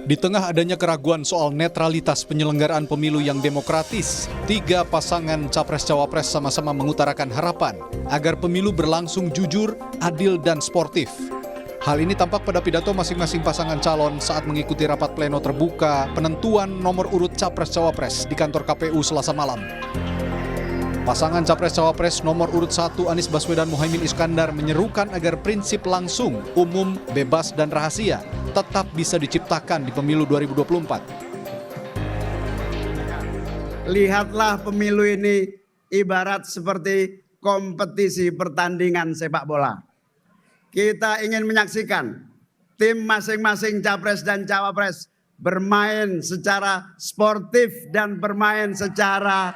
Di tengah adanya keraguan soal netralitas penyelenggaraan pemilu yang demokratis, 3 pasangan Capres-Cawapres sama-sama mengutarakan harapan agar pemilu berlangsung jujur, adil, dan sportif. Hal ini tampak pada pidato masing-masing pasangan calon saat mengikuti rapat pleno terbuka penentuan nomor urut Capres-Cawapres di kantor KPU Selasa malam. Pasangan Capres-Cawapres nomor urut 1 Anies Baswedan Muhaimin Iskandar menyerukan agar prinsip langsung, umum, bebas, dan rahasia tetap bisa diciptakan di pemilu 2024. Lihatlah pemilu ini ibarat seperti kompetisi pertandingan sepak bola. Kita ingin menyaksikan tim masing-masing Capres dan Cawapres bermain secara sportif dan bermain secara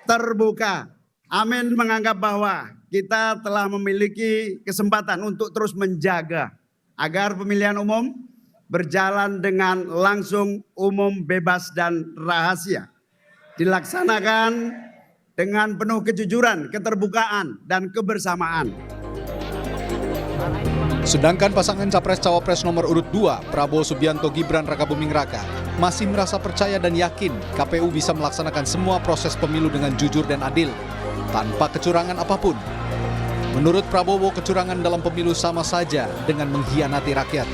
terbuka. Amin menganggap bahwa kita telah memiliki kesempatan untuk terus menjaga agar pemilihan umum berjalan dengan langsung, umum, bebas, dan rahasia. Dilaksanakan dengan penuh kejujuran, keterbukaan, dan kebersamaan. Sedangkan pasangan Capres-Cawapres nomor urut 2, Prabowo Subianto Gibran Rakabuming Raka, masih merasa percaya dan yakin KPU bisa melaksanakan semua proses pemilu dengan jujur dan adil, tanpa kecurangan apapun. Menurut Prabowo, kecurangan dalam pemilu sama saja dengan mengkhianati rakyat.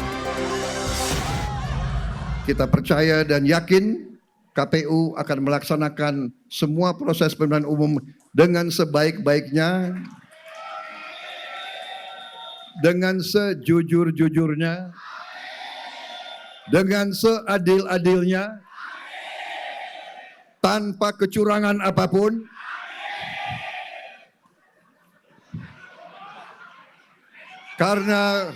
Kita percaya dan yakin KPU akan melaksanakan semua proses pemilihan umum dengan sebaik-baiknya, dengan sejujur-jujurnya, dengan seadil-adilnya, tanpa kecurangan apapun. Karena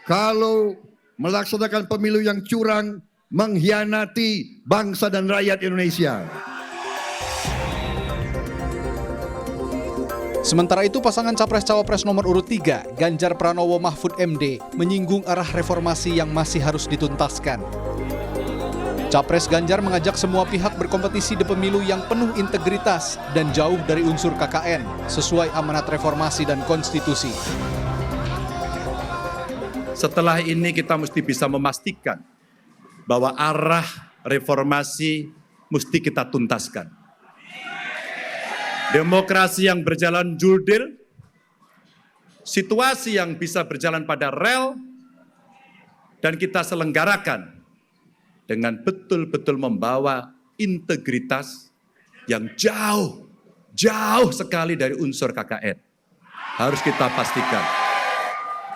kalau melaksanakan pemilu yang curang, mengkhianati bangsa dan rakyat Indonesia. Sementara itu, pasangan Capres-Cawapres nomor urut 3, Ganjar Pranowo Mahfud MD, menyinggung arah reformasi yang masih harus dituntaskan. Capres Ganjar mengajak semua pihak berkompetisi di pemilu yang penuh integritas dan jauh dari unsur KKN, sesuai amanat reformasi dan konstitusi. Setelah ini kita mesti bisa memastikan bahwa arah reformasi mesti kita tuntaskan. Demokrasi yang berjalan jurdil, situasi yang bisa berjalan pada rel, dan kita selenggarakan dengan betul-betul membawa integritas yang jauh sekali dari unsur KKN. Harus kita pastikan.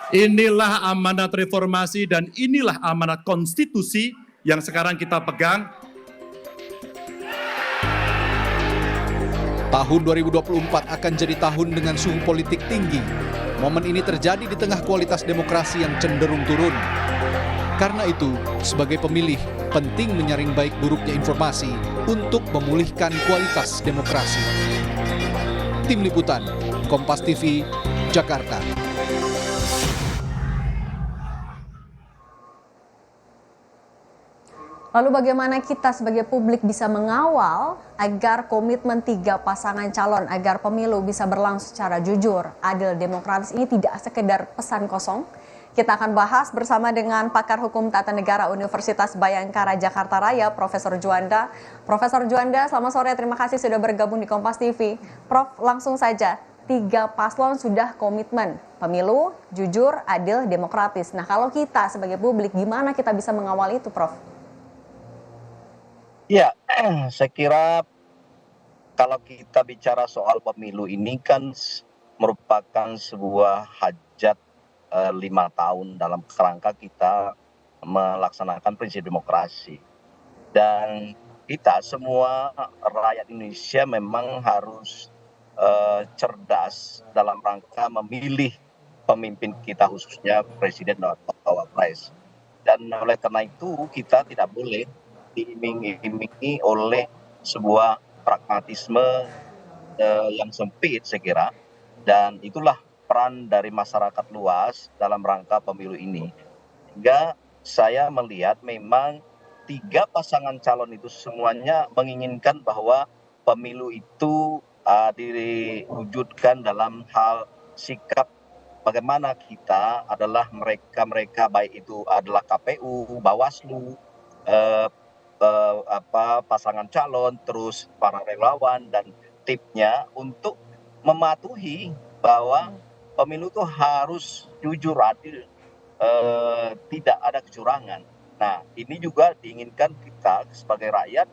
Inilah amanat reformasi dan inilah amanat konstitusi yang sekarang kita pegang. Tahun 2024 akan jadi tahun dengan suhu politik tinggi. Momen ini terjadi di tengah kualitas demokrasi yang cenderung turun. Karena itu, sebagai pemilih, penting menyaring baik buruknya informasi untuk memulihkan kualitas demokrasi. Tim Liputan, Kompas TV, Jakarta. Lalu bagaimana kita sebagai publik bisa mengawal agar komitmen 3 pasangan calon agar pemilu bisa berlangsung secara jujur, adil, demokratis ini tidak sekedar pesan kosong? Kita akan bahas bersama dengan pakar hukum tata negara Universitas Bhayangkara Jakarta Raya, Profesor Juanda. Profesor Juanda, selamat sore, terima kasih sudah bergabung di Kompas TV. Prof, langsung saja, 3 paslon sudah komitmen pemilu jujur, adil, demokratis. Nah, kalau kita sebagai publik, gimana kita bisa mengawal itu, Prof? Ya, saya kira kalau kita bicara soal pemilu ini kan merupakan sebuah hajat 5 tahun dalam kerangka kita melaksanakan prinsip demokrasi. Dan kita semua rakyat Indonesia memang harus cerdas dalam rangka memilih pemimpin kita, khususnya presiden atau wapres. Dan oleh karena itu kita tidak boleh diiming-imingi oleh sebuah pragmatisme yang sempit, saya kira, dan itulah peran dari masyarakat luas dalam rangka pemilu ini. Sehingga saya melihat memang 3 pasangan calon itu semuanya menginginkan bahwa pemilu itu diwujudkan dalam hal sikap bagaimana kita adalah mereka-mereka, baik itu adalah KPU, Bawaslu, eh, pasangan calon, terus para relawan dan timnya untuk mematuhi bahwa pemilu itu harus jujur, adil, tidak ada kecurangan. Nah, ini juga diinginkan kita sebagai rakyat,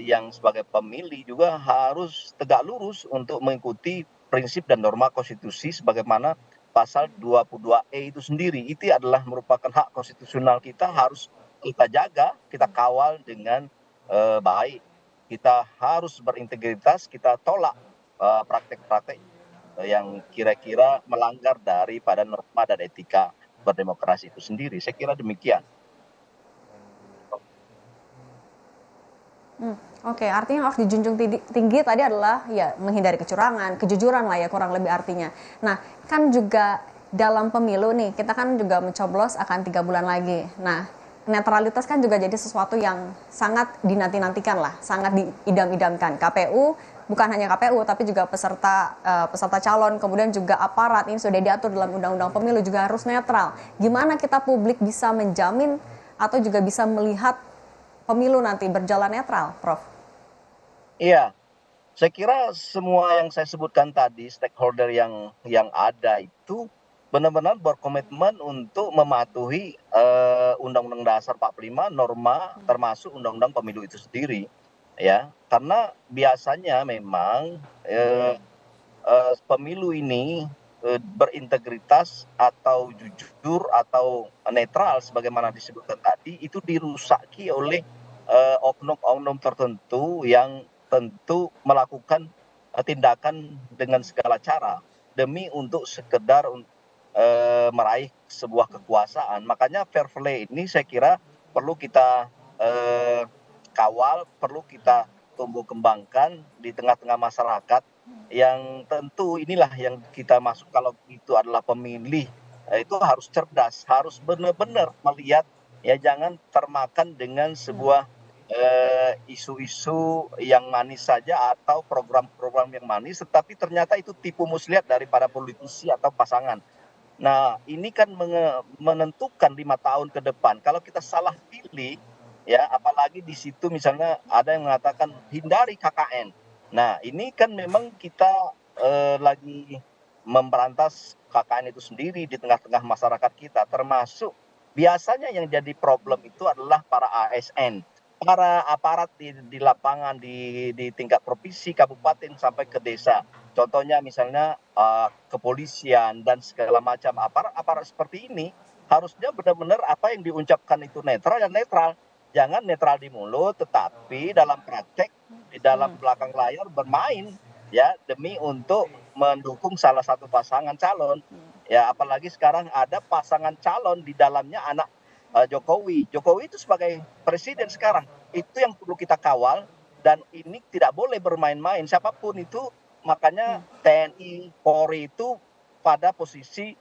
yang sebagai pemilih juga harus tegak lurus untuk mengikuti prinsip dan norma konstitusi sebagaimana pasal 22E itu sendiri. Itu adalah merupakan hak konstitusional kita, harus kita jaga, kita kawal dengan baik. Kita harus berintegritas, kita tolak praktek-praktek yang kira-kira melanggar daripada norma dan etika berdemokrasi itu sendiri. Saya kira demikian. Oke, artinya harus dijunjung tinggi tadi adalah ya menghindari kecurangan, kejujuran lah ya kurang lebih artinya. Nah, kan juga dalam pemilu nih, kita kan juga mencoblos akan 3 bulan lagi. Nah, netralitas kan juga jadi sesuatu yang sangat dinanti-nantikan lah, sangat diidam-idamkan. KPU, bukan hanya KPU, tapi juga peserta calon, kemudian juga aparat, ini sudah diatur dalam Undang-Undang Pemilu juga harus netral. Gimana kita publik bisa menjamin atau juga bisa melihat pemilu nanti berjalan netral, Prof? Iya, saya kira semua yang saya sebutkan tadi, stakeholder yang ada itu benar-benar berkomitmen untuk mematuhi Undang-Undang Dasar 45, norma termasuk Undang-Undang Pemilu itu sendiri, ya. Karena biasanya memang pemilu ini berintegritas atau jujur atau netral sebagaimana disebutkan tadi itu dirusaki oleh oknum-oknum tertentu yang tentu melakukan tindakan dengan segala cara demi untuk sekedar meraih sebuah kekuasaan. Makanya fair play ini saya kira perlu kita kawal, perlu kita tumbuh kembangkan di tengah-tengah masyarakat, yang tentu inilah yang kita masuk kalau itu adalah pemilih, itu harus cerdas, harus benar-benar melihat, ya jangan termakan dengan sebuah isu-isu yang manis saja atau program-program yang manis, tetapi ternyata itu tipu muslihat daripada politisi atau pasangan. Nah, ini kan menentukan 5 tahun ke depan. Kalau kita salah pilih, ya apalagi di situ misalnya ada yang mengatakan hindari KKN. Nah, ini kan memang kita lagi memberantas KKN itu sendiri di tengah-tengah masyarakat kita, termasuk biasanya yang jadi problem itu adalah para ASN, para aparat di lapangan, di tingkat provinsi, kabupaten sampai ke desa. Contohnya misalnya kepolisian dan segala macam aparat-aparat seperti ini harusnya benar-benar apa yang diucapkan itu netral dan netral. Jangan netral di mulut, tetapi dalam praktek di dalam belakang layar bermain, ya demi untuk mendukung salah satu pasangan calon. Ya apalagi sekarang ada pasangan calon di dalamnya anak Jokowi. Jokowi itu sebagai presiden sekarang. Itu yang perlu kita kawal, dan ini tidak boleh bermain-main siapapun itu. Makanya TNI, Polri itu pada posisi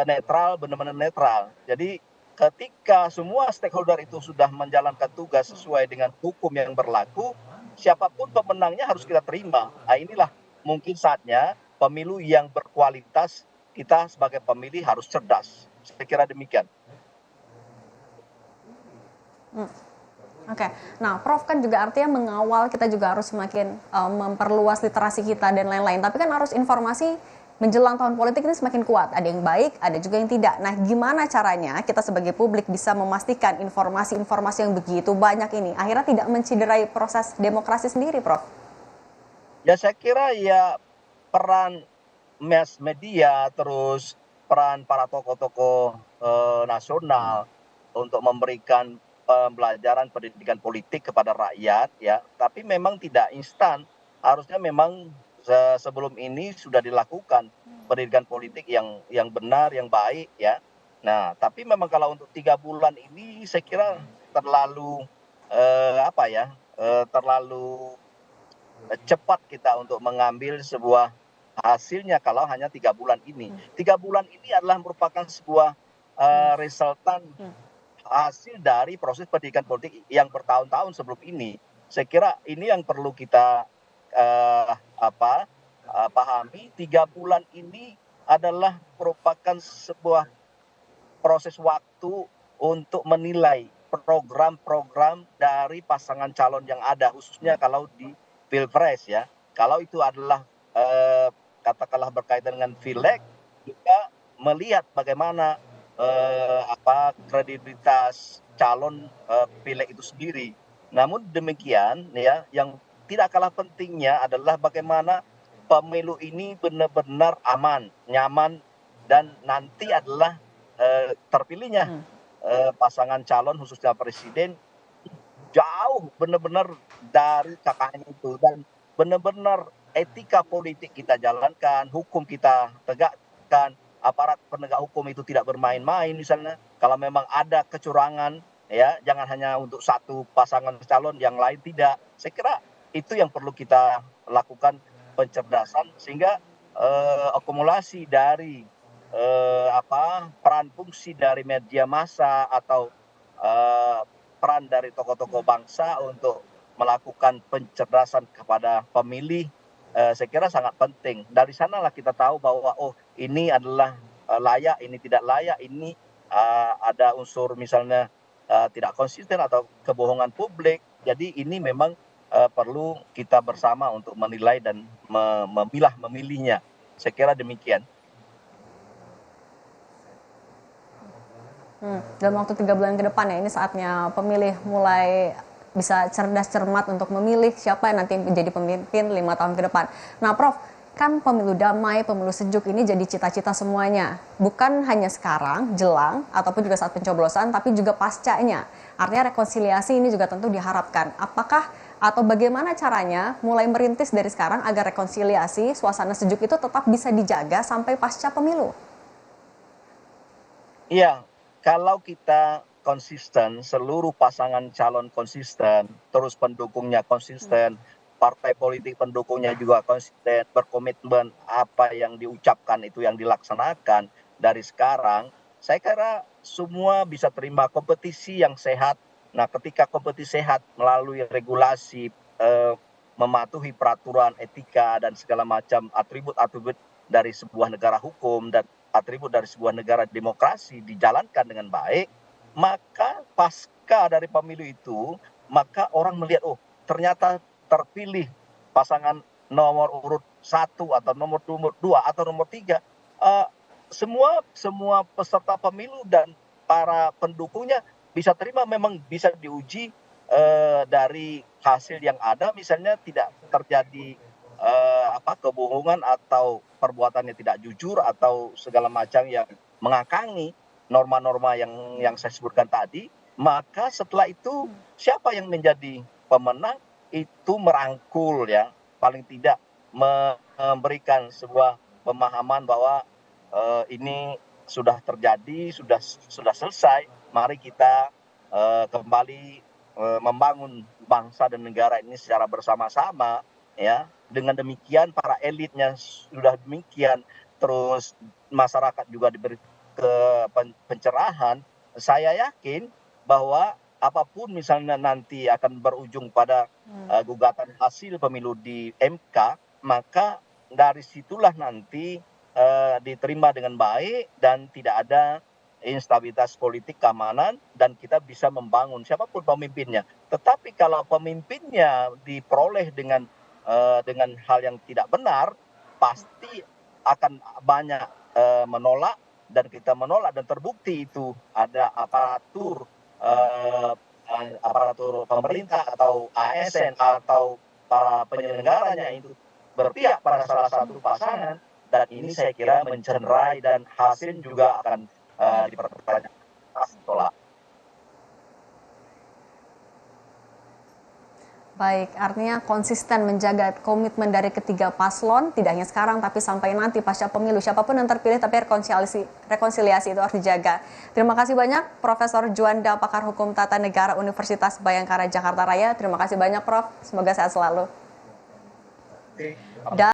netral, benar-benar netral. Jadi ketika semua stakeholder itu sudah menjalankan tugas sesuai dengan hukum yang berlaku, siapapun pemenangnya harus kita terima. Nah, inilah mungkin saatnya pemilu yang berkualitas, kita sebagai pemilih harus cerdas. Saya kira demikian. Oke, nah Prof kan juga artinya mengawal kita juga harus semakin memperluas literasi kita dan lain-lain. Tapi kan harus informasi menjelang tahun politik ini semakin kuat. Ada yang baik, ada juga yang tidak. Nah gimana caranya kita sebagai publik bisa memastikan informasi-informasi yang begitu banyak ini akhirnya tidak menciderai proses demokrasi sendiri, Prof? Ya saya kira ya peran mass media, terus peran para tokoh-tokoh nasional untuk memberikan pembelajaran pendidikan politik kepada rakyat, ya. Tapi memang tidak instan. Harusnya memang sebelum ini sudah dilakukan pendidikan politik yang benar, yang baik, ya. Nah, tapi memang kalau untuk 3 bulan ini saya kira terlalu terlalu cepat kita untuk mengambil sebuah hasilnya kalau hanya 3 bulan ini. 3 bulan ini adalah merupakan sebuah resultan hasil dari proses pendidikan politik yang bertahun-tahun sebelum ini. Saya kira ini yang perlu kita pahami. 3 bulan ini adalah merupakan sebuah proses waktu untuk menilai program-program dari pasangan calon yang ada, khususnya kalau di Pilpres ya. Kalau itu adalah katakanlah berkaitan dengan Pileg, juga melihat bagaimana kredibilitas calon Pileg itu sendiri. Namun demikian ya, yang tidak kalah pentingnya adalah bagaimana pemilu ini benar-benar aman, nyaman, dan nanti adalah terpilihnya pasangan calon khususnya presiden jauh benar-benar dari KKN itu, dan benar-benar etika politik kita jalankan, hukum kita tegakkan, aparat penegak hukum itu tidak bermain-main misalnya. Kalau memang ada kecurangan ya, jangan hanya untuk satu pasangan calon, yang lain tidak. Saya kira itu yang perlu kita lakukan pencerdasan, sehingga akumulasi dari peran fungsi dari media massa atau peran dari tokoh-tokoh bangsa untuk melakukan pencerdasan kepada pemilih, saya kira sangat penting. Dari sanalah kita tahu bahwa oh, ini adalah layak, ini tidak layak, ini ada unsur misalnya tidak konsisten atau kebohongan publik. Jadi ini memang perlu kita bersama untuk menilai dan memilah memilihnya. Saya kira demikian. Dalam waktu 3 bulan ke depan ya, ini saatnya pemilih mulai bisa cerdas cermat untuk memilih siapa yang nanti menjadi pemimpin 5 tahun ke depan. Nah Prof, kan pemilu damai, pemilu sejuk ini jadi cita-cita semuanya. Bukan hanya sekarang, jelang, ataupun juga saat pencoblosan, tapi juga pascanya. Artinya rekonsiliasi ini juga tentu diharapkan. Apakah atau bagaimana caranya mulai merintis dari sekarang agar rekonsiliasi, suasana sejuk itu tetap bisa dijaga sampai pasca pemilu? Iya, kalau kita konsisten, seluruh pasangan calon konsisten, terus pendukungnya konsisten, partai politik pendukungnya juga konsisten, berkomitmen apa yang diucapkan itu yang dilaksanakan dari sekarang, saya kira semua bisa terima kompetisi yang sehat. Nah, ketika kompetisi sehat melalui regulasi, mematuhi peraturan etika dan segala macam atribut-atribut dari sebuah negara hukum dan atribut dari sebuah negara demokrasi dijalankan dengan baik, maka pasca dari pemilu itu, maka orang melihat, oh ternyata terpilih pasangan nomor urut 1 atau nomor 2 atau nomor 3. Semua peserta pemilu dan para pendukungnya bisa terima, memang bisa diuji dari hasil yang ada, misalnya tidak terjadi kebohongan atau perbuatannya tidak jujur atau segala macam yang mengakangi norma-norma yang saya sebutkan tadi, maka setelah itu siapa yang menjadi pemenang itu merangkul ya, paling tidak memberikan sebuah pemahaman bahwa ini sudah terjadi, sudah selesai, mari kita kembali membangun bangsa dan negara ini secara bersama-sama ya. Dengan demikian para elitnya sudah demikian, terus masyarakat juga diberi pencerahan. Saya yakin bahwa apapun misalnya nanti akan berujung pada gugatan hasil pemilu di MK, maka dari situlah nanti diterima dengan baik dan tidak ada instabilitas politik, keamanan, dan kita bisa membangun siapapun pemimpinnya. Tetapi kalau pemimpinnya diperoleh dengan hal yang tidak benar, pasti akan banyak menolak, dan kita menolak dan terbukti itu ada aparatur pemerintah atau ASN atau para penyelenggaranya itu berpihak pada salah satu pasangan, dan ini saya kira mencederai dan hasil juga akan dipertanyakan. Tolak. Baik, artinya konsisten menjaga komitmen dari ketiga paslon, tidak hanya sekarang tapi sampai nanti pasca pemilu. Siapapun yang terpilih, tapi rekonsiliasi itu harus dijaga. Terima kasih banyak Profesor Juanda, pakar hukum tata negara Universitas Bhayangkara Jakarta Raya. Terima kasih banyak Prof, semoga sehat selalu.